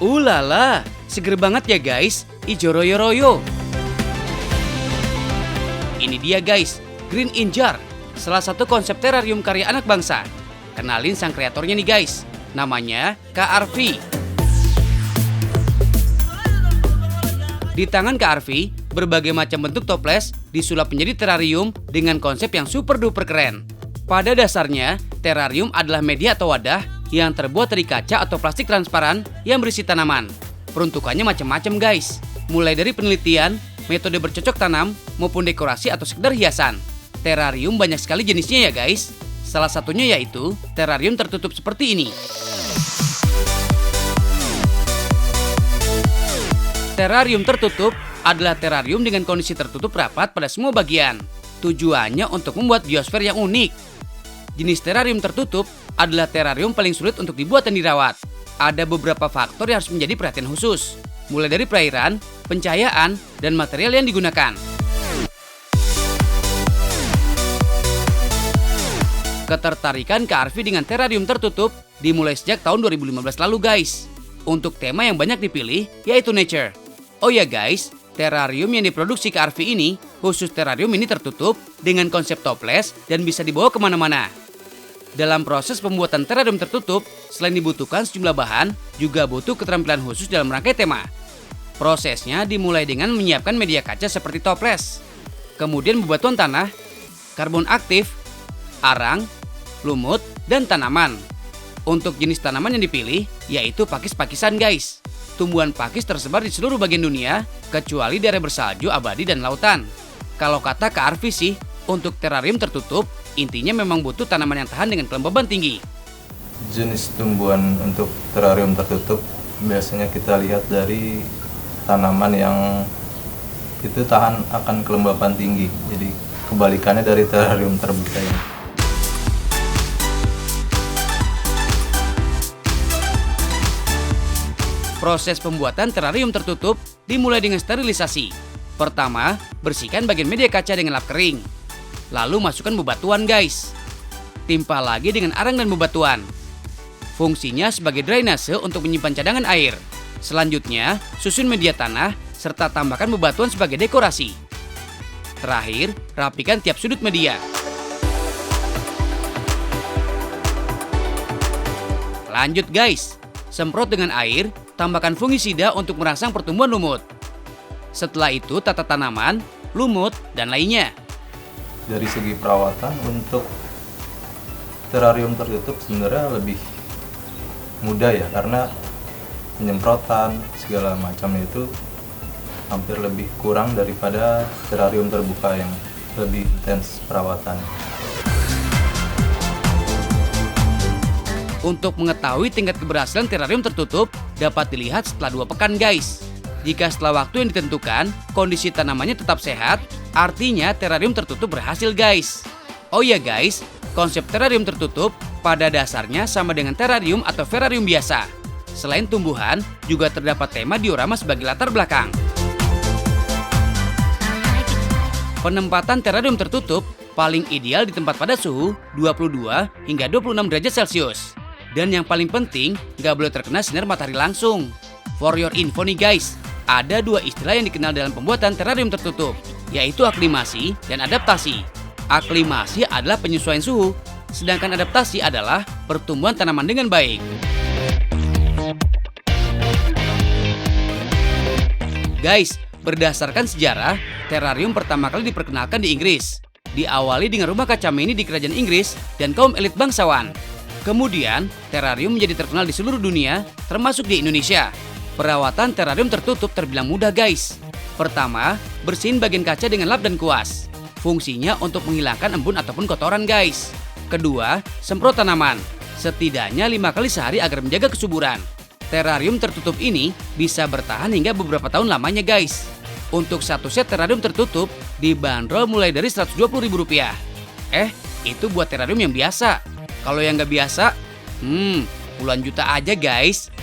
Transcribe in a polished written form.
Ulala, seger banget ya guys, ijo royo-royo. Ini dia guys, Green in Jar, salah satu konsep terarium karya anak bangsa. Kenalin sang kreatornya nih guys, namanya Kak Arfi. Di tangan Kak Arfi, berbagai macam bentuk toples disulap menjadi terarium dengan konsep yang super duper keren. Pada dasarnya, terarium adalah media atau wadah yang terbuat dari kaca atau plastik transparan yang berisi tanaman. Peruntukannya macam-macam guys, mulai dari penelitian, metode bercocok tanam, maupun dekorasi atau sekedar hiasan. Terarium banyak sekali jenisnya ya guys. Salah satunya yaitu terarium tertutup seperti ini. Terarium tertutup adalah terarium dengan kondisi tertutup rapat pada semua bagian. Tujuannya untuk membuat biosfer yang unik. Jenis terarium tertutup adalah terarium paling sulit untuk dibuat dan dirawat. Ada beberapa faktor yang harus menjadi perhatian khusus, mulai dari perairan, pencahayaan, dan material yang digunakan. Ketertarikan Kak Arfi dengan terarium tertutup dimulai sejak tahun 2015 lalu guys. Untuk tema yang banyak dipilih yaitu nature. Oh ya guys, terarium yang diproduksi Kak Arfi ini, khusus terarium ini tertutup dengan konsep toples dan bisa dibawa kemana-mana. Dalam proses pembuatan terarium tertutup, selain dibutuhkan sejumlah bahan, juga butuh keterampilan khusus dalam rangkai tema. Prosesnya dimulai dengan menyiapkan media kaca seperti toples, kemudian bebatuan tanah, karbon aktif, arang, lumut, dan tanaman. Untuk jenis tanaman yang dipilih, yaitu pakis-pakisan guys. Tumbuhan pakis tersebar di seluruh bagian dunia, kecuali daerah bersalju abadi dan lautan. Kalau kata Kak Arfi sih, untuk terarium tertutup, intinya memang butuh tanaman yang tahan dengan kelembaban tinggi. Jenis tumbuhan untuk terarium tertutup biasanya kita lihat dari tanaman yang itu tahan akan kelembaban tinggi. Jadi kebalikannya dari terarium terbuka ini. Proses pembuatan terarium tertutup dimulai dengan sterilisasi. Pertama, bersihkan bagian media kaca dengan lap kering. Lalu masukkan bebatuan guys. Timpa lagi dengan arang dan bebatuan. Fungsinya sebagai drainase untuk menyimpan cadangan air. Selanjutnya, susun media tanah serta tambahkan bebatuan sebagai dekorasi. Terakhir, rapikan tiap sudut media. Lanjut guys, semprot dengan air, tambahkan fungisida untuk merangsang pertumbuhan lumut. Setelah itu tata tanaman, lumut, dan lainnya. Dari segi perawatan untuk terarium tertutup sebenarnya lebih mudah ya, karena penyemprotan segala macam itu hampir lebih kurang daripada terarium terbuka yang lebih intens perawatan. Untuk mengetahui tingkat keberhasilan terarium tertutup dapat dilihat setelah 2 pekan guys. Jika setelah waktu yang ditentukan, kondisi tanamannya tetap sehat, artinya terarium tertutup berhasil guys. Oh ya guys, konsep terarium tertutup pada dasarnya sama dengan terarium atau verarium biasa. Selain tumbuhan, juga terdapat tema diorama sebagai latar belakang. Penempatan terarium tertutup paling ideal di tempat pada suhu 22 hingga 26 derajat Celcius. Dan yang paling penting, nggak boleh terkena sinar matahari langsung. For your info nih guys, ada 2 istilah yang dikenal dalam pembuatan terarium tertutup, yaitu aklimasi dan adaptasi. Aklimasi adalah penyesuaian suhu, sedangkan adaptasi adalah pertumbuhan tanaman dengan baik. Guys, berdasarkan sejarah, terarium pertama kali diperkenalkan di Inggris. Diawali dengan rumah kaca mini di kerajaan Inggris dan kaum elit bangsawan. Kemudian, terarium menjadi terkenal di seluruh dunia, termasuk di Indonesia. Perawatan terarium tertutup terbilang mudah guys. Pertama, bersihin bagian kaca dengan lap dan kuas. Fungsinya untuk menghilangkan embun ataupun kotoran guys. Kedua, semprot tanaman. Setidaknya 5 kali sehari agar menjaga kesuburan. Terarium tertutup ini bisa bertahan hingga beberapa tahun lamanya guys. Untuk satu set terarium tertutup dibanderol mulai dari Rp120.000. Itu buat terarium yang biasa. Kalau yang nggak biasa, puluhan juta aja guys.